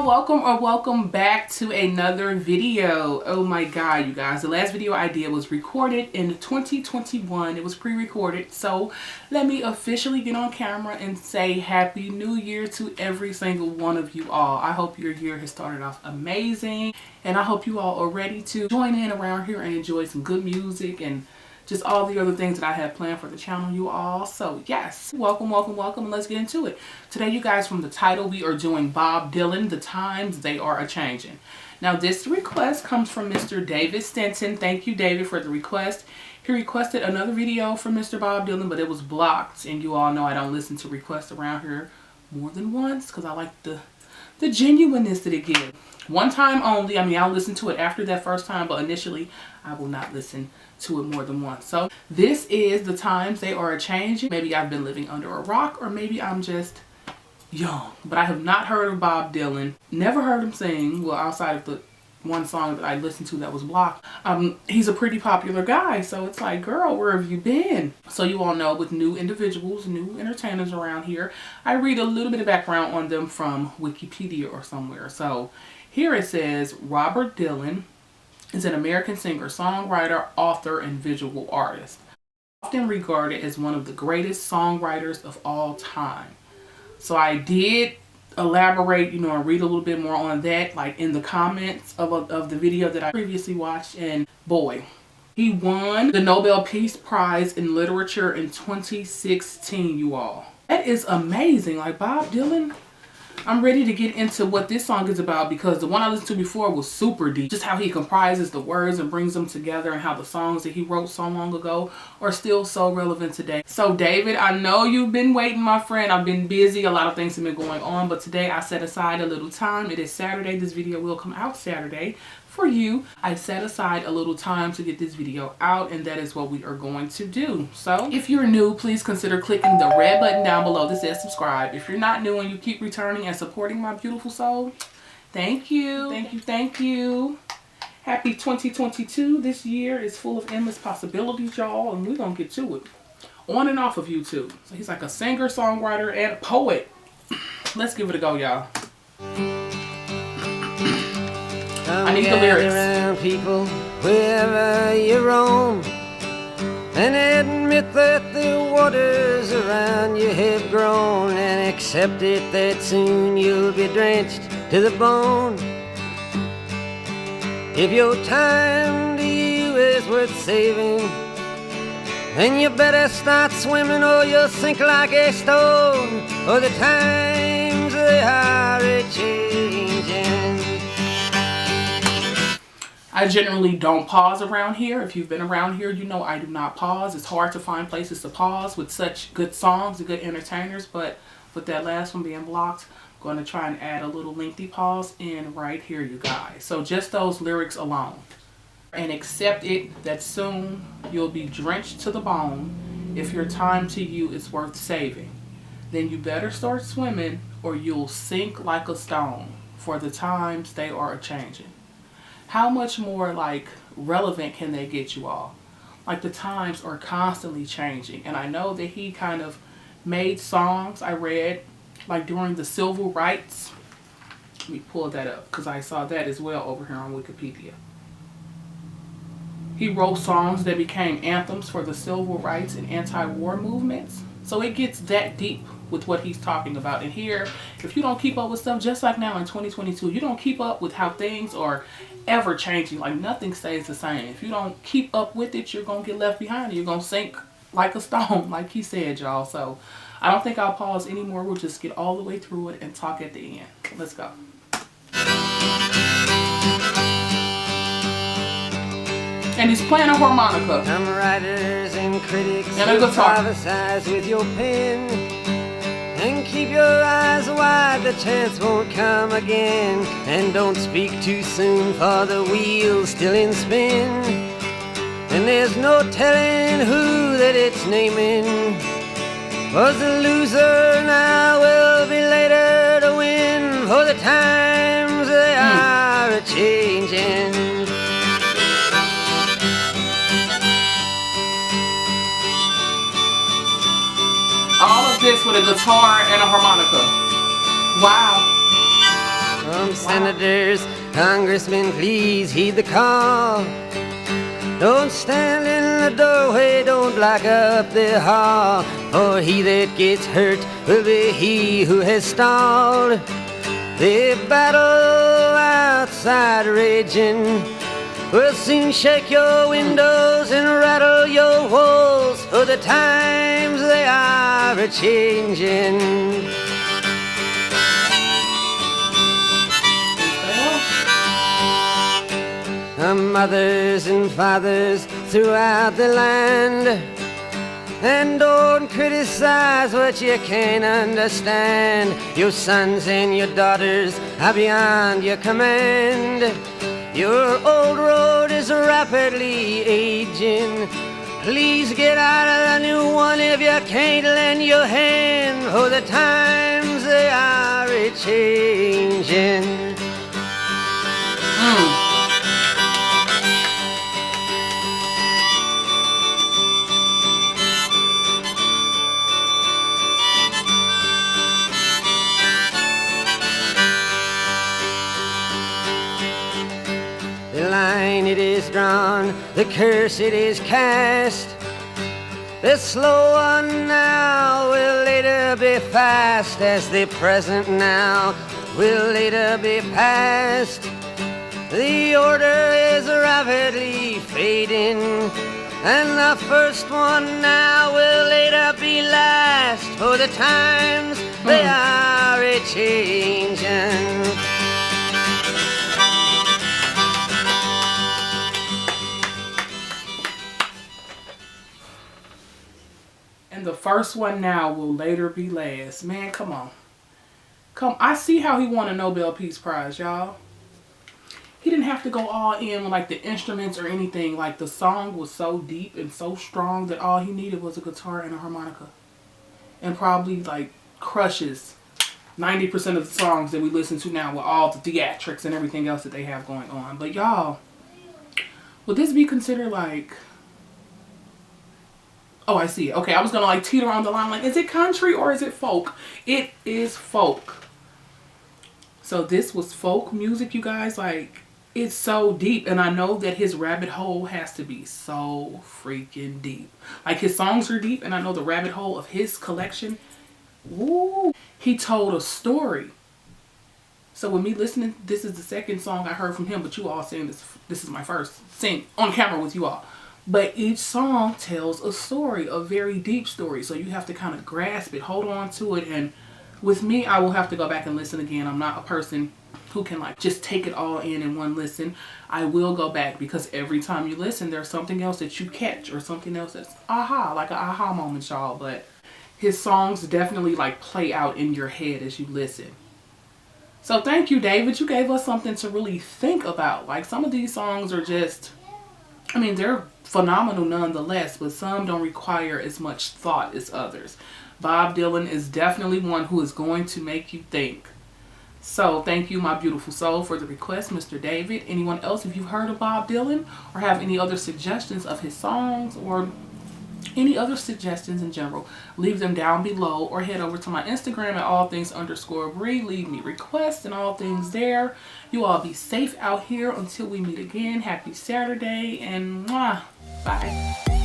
y'all, welcome back to another video. Oh my god, you guys, the last video I did was recorded in 2021. It was pre-recorded, so let me officially get on camera and say happy new year to every single one of you all. I hope your year has started off amazing, and I hope you all are ready to join in around here and enjoy some good music and just all the other things that I have planned for the channel, you all. So yes, welcome, and let's get into it. Today, you guys, from the title, we are doing Bob Dylan, The Times They Are A-Changin'. Now, this request comes from Mr. David Stenton. Thank you, David, for the request. He requested another video from Mr. Bob Dylan, but it was blocked. And you all know I don't listen to requests around here more than once because I like the genuineness that it gives. One time only. I mean, I'll listen to it after that first time, but initially I will not listen to it more than once. So this is The Times They Are A-Changin'. Maybe I've been living under a rock, or maybe I'm just young, but I have not heard of Bob Dylan. Never heard him sing. Well, outside of the one song that I listened to that was blocked. He's a pretty popular guy, so it's like, girl, where have you been? So you all know, with new individuals, new entertainers around here, I read a little bit of background on them from Wikipedia or somewhere. So here it says, Robert Dylan is an American singer, songwriter, author, and visual artist, often regarded as one of the greatest songwriters of all time. So I did elaborate, and read a little bit more on that, like in the comments of the video that I previously watched, and boy, he won the Nobel Peace Prize in Literature in 2016, you all. That is amazing. Like, Bob Dylan, I'm ready to get into what this song is about, because the one I listened to before was super deep. Just how he comprises the words and brings them together, and how the songs that he wrote so long ago are still so relevant today. So David, I know you've been waiting, my friend. I've been busy. A lot of things have been going on, but today I set aside a little time. It is Saturday. This video will come out Saturday. For you, I set aside a little time to get this video out, and that is what we are going to do. So if you're new, please consider clicking the red button down below that says subscribe. If you're not new and you keep returning and supporting my beautiful soul, thank you. Thank you. Happy 2022. This year is full of endless possibilities, y'all, and we're gonna get to it. On and off of YouTube. So he's like a singer, songwriter, and a poet. Let's give it a go, y'all. I need the lyrics. Around people wherever you roam, and admit that the waters around you have grown, and accept it that soon you'll be drenched to the bone. If your time to you is worth saving, then you better start swimming or you'll sink like a stone, or the times they are a-changin'. I generally don't pause around here. If you've been around here, you know I do not pause. It's hard to find places to pause with such good songs and good entertainers, but with that last one being blocked, I'm going to try and add a little lengthy pause in right here, you guys. So just those lyrics alone. And accept it that soon you'll be drenched to the bone. If your time to you is worth saving, then you better start swimming or you'll sink like a stone, for the times they are a-changin'. How much more like relevant can they get, you all? Like, the times are constantly changing. And I know that he kind of made songs, I read, like during the civil rights. Let me pull that up because I saw that as well over here on Wikipedia. He wrote songs that became anthems for the civil rights and anti-war movements. So it gets that deep with what he's talking about. And here, if you don't keep up with stuff, just like now in 2022, you don't keep up with how things are ever changing. Like, nothing stays the same. If you don't keep up with it, you're going to get left behind. You're going to sink like a stone, like he said, y'all. So I don't think I'll pause anymore. We'll just get all the way through it and talk at the end. Let's go. And he's playing a harmonica. Some writers and critics prophesize with your pen, and keep your eyes wide, the chance won't come again. And don't speak too soon, for the wheel's still in spin, and there's no telling who that it's naming was the loser, now will be later to win, for the times they are a-changin'. All of this with a guitar and a harmonica. Wow. senators, congressmen, please heed the call. Don't stand in the doorway, don't block up the hall, for he that gets hurt will be he who has stalled. The battle outside raging will soon shake your windows and rattle your walls, for the times they are a-changin'. Mothers and fathers throughout the land, and don't criticize what you can't understand. Your sons and your daughters are beyond your command. Your old road is rapidly aging. Please get out of the new one if you can't lend your hand, for the times they are a-changin'. The line it is drawn, the curse it is cast. The slow one now will later be fast, as the present now will later be past. The order is rapidly fading, and the first one now will later be last, for the times they are a-changin'. And the first one now will later be last. Man, come on. I see how he won a Nobel Peace Prize, y'all. He didn't have to go all in with like the instruments or anything. Like the song was so deep and so strong that all he needed was a guitar and a harmonica. And probably like crushes 90% of the songs that we listen to now with all the theatrics and everything else that they have going on. But y'all, would this be considered like... Oh, I see it. Okay, I was going to like teeter on the line like, is it country or is it folk? It is folk. So this was folk music, you guys. Like, it's so deep. And I know that his rabbit hole has to be so freaking deep. Like, his songs are deep. And I know the rabbit hole of his collection. Woo. He told a story. So with me listening, this is the second song I heard from him. But you all saying this. This is my first sing on camera with you all. But each song tells a story, a very deep story. So you have to kind of grasp it, hold on to it. And with me, I will have to go back and listen again. I'm not a person who can like just take it all in one listen. I will go back because every time you listen, there's something else that you catch or something else that's aha, like an aha moment, y'all. But his songs definitely like play out in your head as you listen. So thank you, David. You gave us something to really think about. Like some of these songs are just... I mean, they're phenomenal nonetheless, but some don't require as much thought as others. Bob Dylan is definitely one who is going to make you think. So, thank you, my beautiful soul, for the request, Mr. David. Anyone else, if you've heard of Bob Dylan or have any other suggestions of his songs or any other suggestions in general, leave them down below or head over to my Instagram at allthings_Bree. Leave me requests and all things there. You all be safe out here until we meet again. Happy Saturday and mwah, bye.